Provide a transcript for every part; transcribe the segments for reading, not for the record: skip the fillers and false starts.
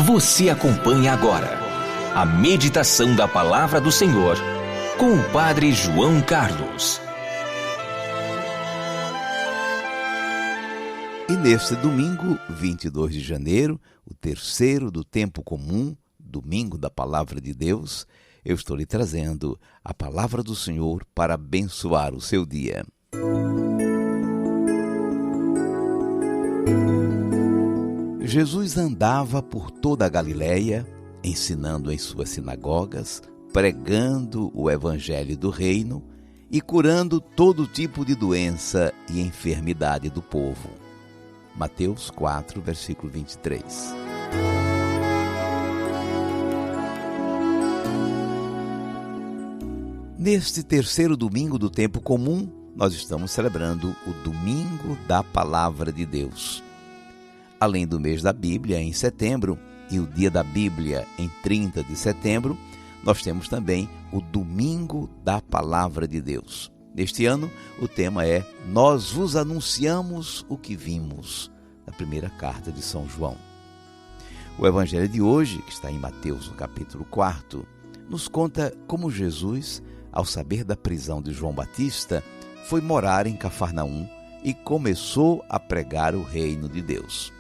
Você acompanha agora a meditação da Palavra do Senhor com o Padre João Carlos. E neste domingo, 22 de janeiro, o terceiro do tempo comum, domingo da Palavra de Deus, eu estou lhe trazendo a Palavra do Senhor para abençoar o seu dia. Jesus andava por toda a Galileia, ensinando em suas sinagogas, pregando o evangelho do reino e curando todo tipo de doença e enfermidade do povo. Mateus 4, versículo 23. Neste terceiro domingo do tempo comum, nós estamos celebrando o Domingo da Palavra de Deus. Além do mês da Bíblia, em setembro, e o Dia da Bíblia, em 30 de setembro, nós temos também o Domingo da Palavra de Deus. Neste ano, o tema é Nós vos anunciamos o que vimos, na primeira carta de São João. O Evangelho de hoje, que está em Mateus, no capítulo 4, nos conta como Jesus, ao saber da prisão de João Batista, foi morar em Cafarnaum e começou a pregar o reino de Deus.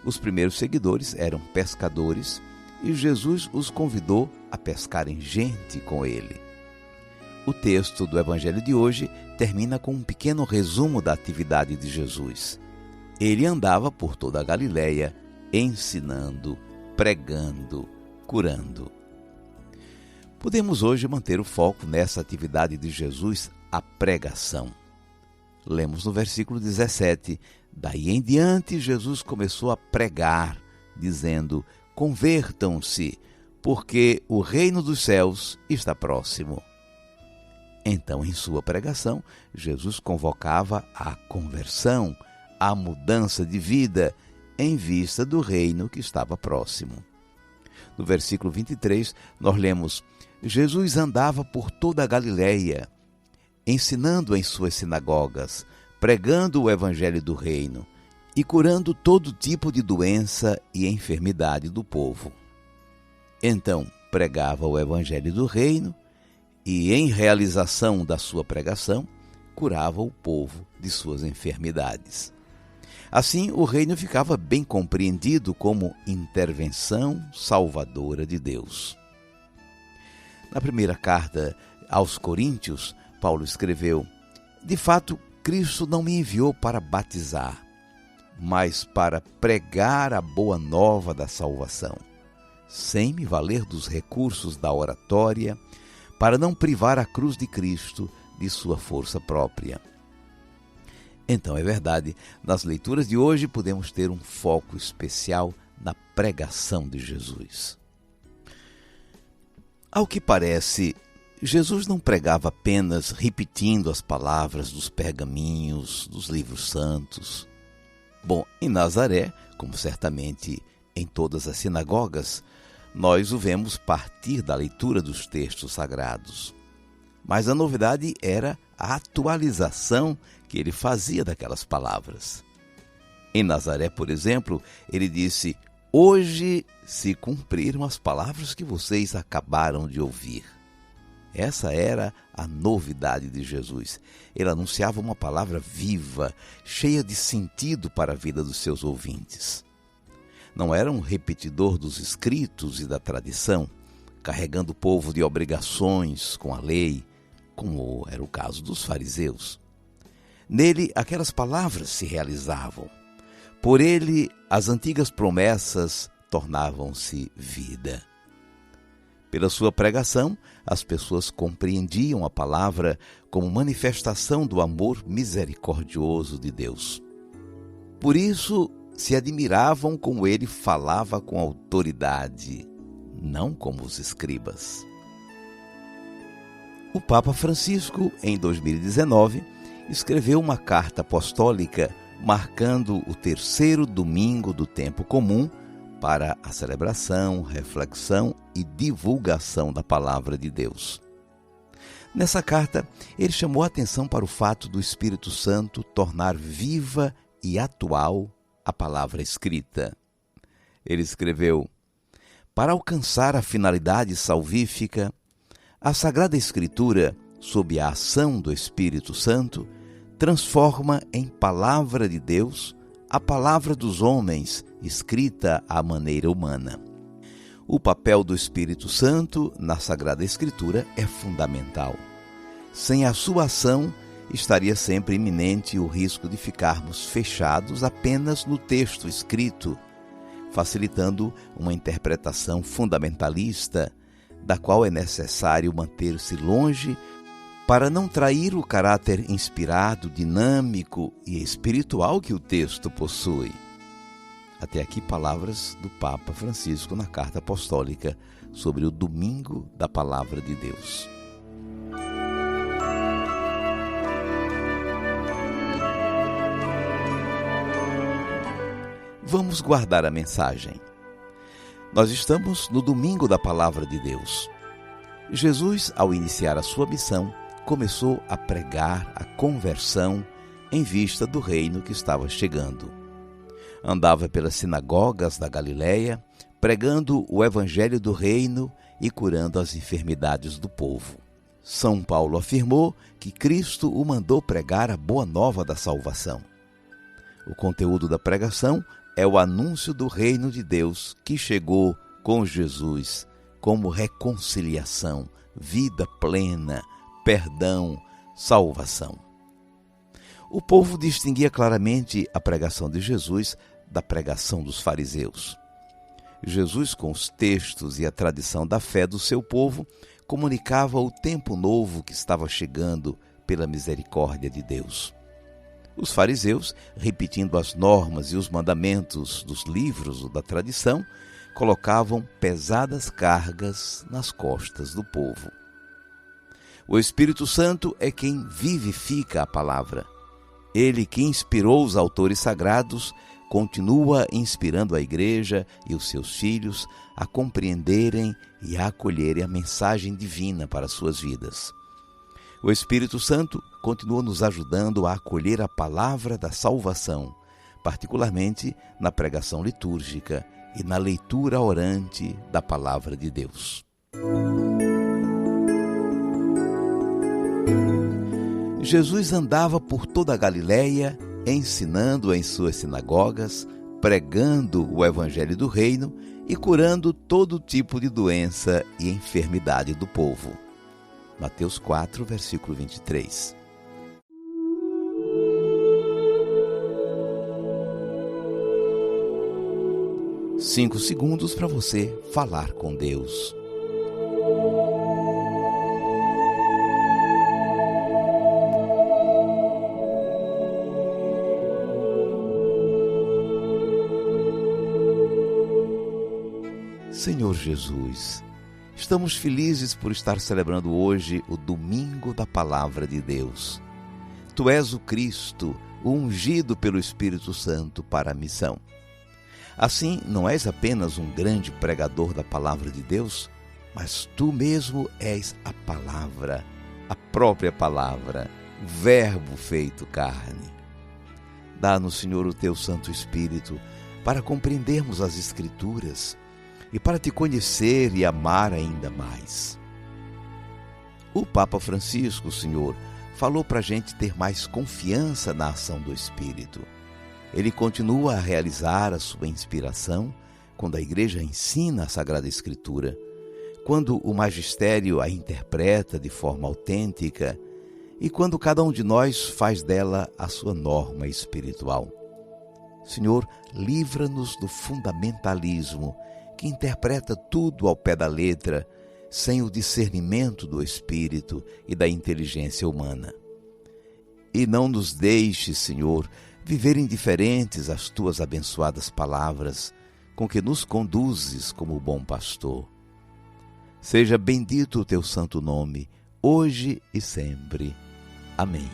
Os primeiros seguidores eram pescadores e Jesus os convidou a pescarem gente com ele. O texto do Evangelho de hoje termina com um pequeno resumo da atividade de Jesus. Ele andava por toda a Galileia, ensinando, pregando, curando. Podemos hoje manter o foco nessa atividade de Jesus, a pregação. Lemos no versículo 17, daí em diante Jesus começou a pregar, dizendo, convertam-se, porque o reino dos céus está próximo. Então, em sua pregação, Jesus convocava a conversão, a mudança de vida, em vista do reino que estava próximo. No versículo 23, nós lemos, Jesus andava por toda a Galileia, ensinando em suas sinagogas, pregando o evangelho do reino e curando todo tipo de doença e enfermidade do povo. Então, pregava o evangelho do reino e, em realização da sua pregação, curava o povo de suas enfermidades. Assim, o reino ficava bem compreendido como intervenção salvadora de Deus. Na primeira carta aos Coríntios, Paulo escreveu, de fato, Cristo não me enviou para batizar, mas para pregar a boa nova da salvação, sem me valer dos recursos da oratória, para não privar a cruz de Cristo de sua força própria. Então, é verdade, nas leituras de hoje podemos ter um foco especial na pregação de Jesus. Ao que parece, Jesus não pregava apenas repetindo as palavras dos pergaminhos, dos livros santos. Bom, em Nazaré, como certamente em todas as sinagogas, nós o vemos partir da leitura dos textos sagrados. Mas a novidade era a atualização que ele fazia daquelas palavras. Em Nazaré, por exemplo, ele disse, hoje se cumpriram as palavras que vocês acabaram de ouvir. Essa era a novidade de Jesus. Ele anunciava uma palavra viva, cheia de sentido para a vida dos seus ouvintes. Não era um repetidor dos escritos e da tradição, carregando o povo de obrigações com a lei, como era o caso dos fariseus. Nele, aquelas palavras se realizavam. Por ele, as antigas promessas tornavam-se vida. Pela sua pregação, as pessoas compreendiam a palavra como manifestação do amor misericordioso de Deus. Por isso, se admiravam como ele falava com autoridade, não como os escribas. O Papa Francisco, em 2019, escreveu uma carta apostólica marcando o terceiro domingo do tempo comum para a celebração, reflexão e divulgação da palavra de Deus. Nessa carta, ele chamou a atenção para o fato do Espírito Santo tornar viva e atual a palavra escrita. Ele escreveu: para alcançar a finalidade salvífica, a Sagrada Escritura, sob a ação do Espírito Santo, transforma em palavra de Deus a palavra dos homens, escrita à maneira humana. O papel do Espírito Santo na Sagrada Escritura é fundamental. Sem a sua ação, estaria sempre iminente o risco de ficarmos fechados apenas no texto escrito, facilitando uma interpretação fundamentalista, da qual é necessário manter-se longe para não trair o caráter inspirado, dinâmico e espiritual que o texto possui. Até aqui palavras do Papa Francisco na Carta Apostólica sobre o Domingo da Palavra de Deus. Vamos guardar a mensagem. Nós estamos no Domingo da Palavra de Deus. Jesus, ao iniciar a sua missão, começou a pregar a conversão em vista do reino que estava chegando. Andava pelas sinagogas da Galileia, pregando o evangelho do reino e curando as enfermidades do povo. São Paulo afirmou que Cristo o mandou pregar a boa nova da salvação. O conteúdo da pregação é o anúncio do reino de Deus que chegou com Jesus como reconciliação, vida plena, perdão, salvação. O povo distinguia claramente a pregação de Jesus da pregação dos fariseus. Jesus, com os textos e a tradição da fé do seu povo, comunicava o tempo novo que estava chegando pela misericórdia de Deus. Os fariseus, repetindo as normas e os mandamentos dos livros ou da tradição, colocavam pesadas cargas nas costas do povo. O Espírito Santo é quem vivifica a palavra. Ele que inspirou os autores sagrados, continua inspirando a Igreja e os seus filhos a compreenderem e a acolherem a mensagem divina para suas vidas. O Espírito Santo continua nos ajudando a acolher a palavra da salvação, particularmente na pregação litúrgica e na leitura orante da palavra de Deus. Jesus andava por toda a Galileia, ensinando em suas sinagogas, pregando o evangelho do reino e curando todo tipo de doença e enfermidade do povo. Mateus 4, versículo 23. Cinco segundos para você falar com Deus. Senhor Jesus, estamos felizes por estar celebrando hoje o Domingo da Palavra de Deus. Tu és o Cristo, o ungido pelo Espírito Santo para a missão. Assim, não és apenas um grande pregador da Palavra de Deus, mas tu mesmo és a Palavra, a própria Palavra, Verbo feito carne. Dá-nos, Senhor, o teu Santo Espírito para compreendermos as Escrituras e para te conhecer e amar ainda mais. O Papa Francisco, Senhor, falou para a gente ter mais confiança na ação do Espírito. Ele continua a realizar a sua inspiração quando a Igreja ensina a Sagrada Escritura, quando o magistério a interpreta de forma autêntica e quando cada um de nós faz dela a sua norma espiritual. Senhor, livra-nos do fundamentalismo que interpreta tudo ao pé da letra, sem o discernimento do espírito e da inteligência humana. E não nos deixes, Senhor, viver indiferentes às tuas abençoadas palavras, com que nos conduzes como bom pastor. Seja bendito o teu santo nome, hoje e sempre. Amém.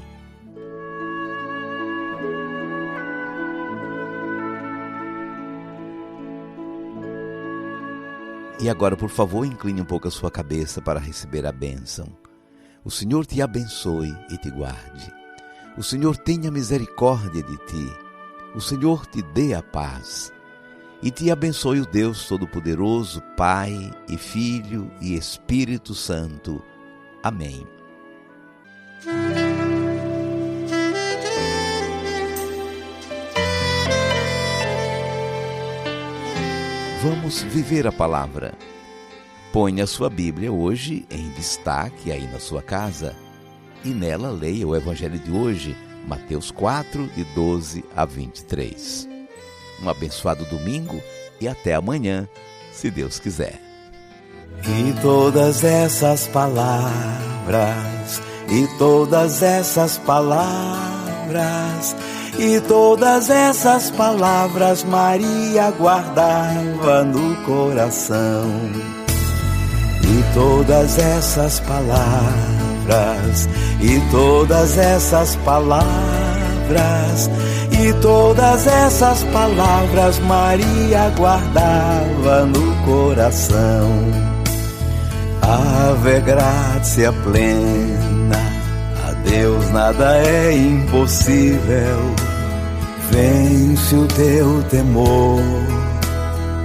E agora, por favor, incline um pouco a sua cabeça para receber a bênção. O Senhor te abençoe e te guarde. O Senhor tenha misericórdia de ti. O Senhor te dê a paz. e te abençoe o Deus Todo-Poderoso, Pai e Filho e Espírito Santo. Amém. Vamos viver a palavra. Ponha a sua Bíblia hoje em destaque aí na sua casa e nela leia o Evangelho de hoje, Mateus 4, de 12 a 23. Um abençoado domingo e até amanhã, se Deus quiser. E todas essas palavras, e todas essas palavras, e todas essas palavras Maria guardava no coração. E todas essas palavras, e todas essas palavras, e todas essas palavras Maria guardava no coração. Ave gratia plena, a Deus nada é impossível. Vence o teu temor,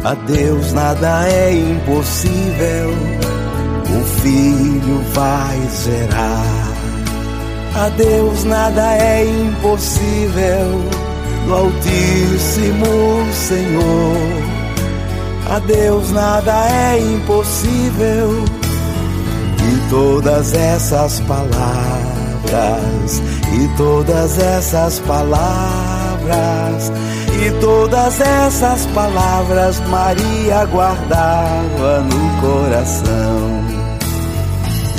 a Deus nada é impossível. O Filho vai gerar, a Deus nada é impossível. Do Altíssimo Senhor, a Deus nada é impossível. E todas essas palavras, e todas essas palavras, e todas essas palavras Maria guardava no coração.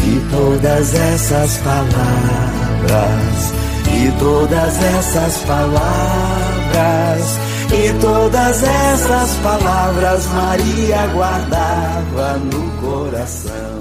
E todas essas palavras, e todas essas palavras, e todas essas palavras Maria guardava no coração.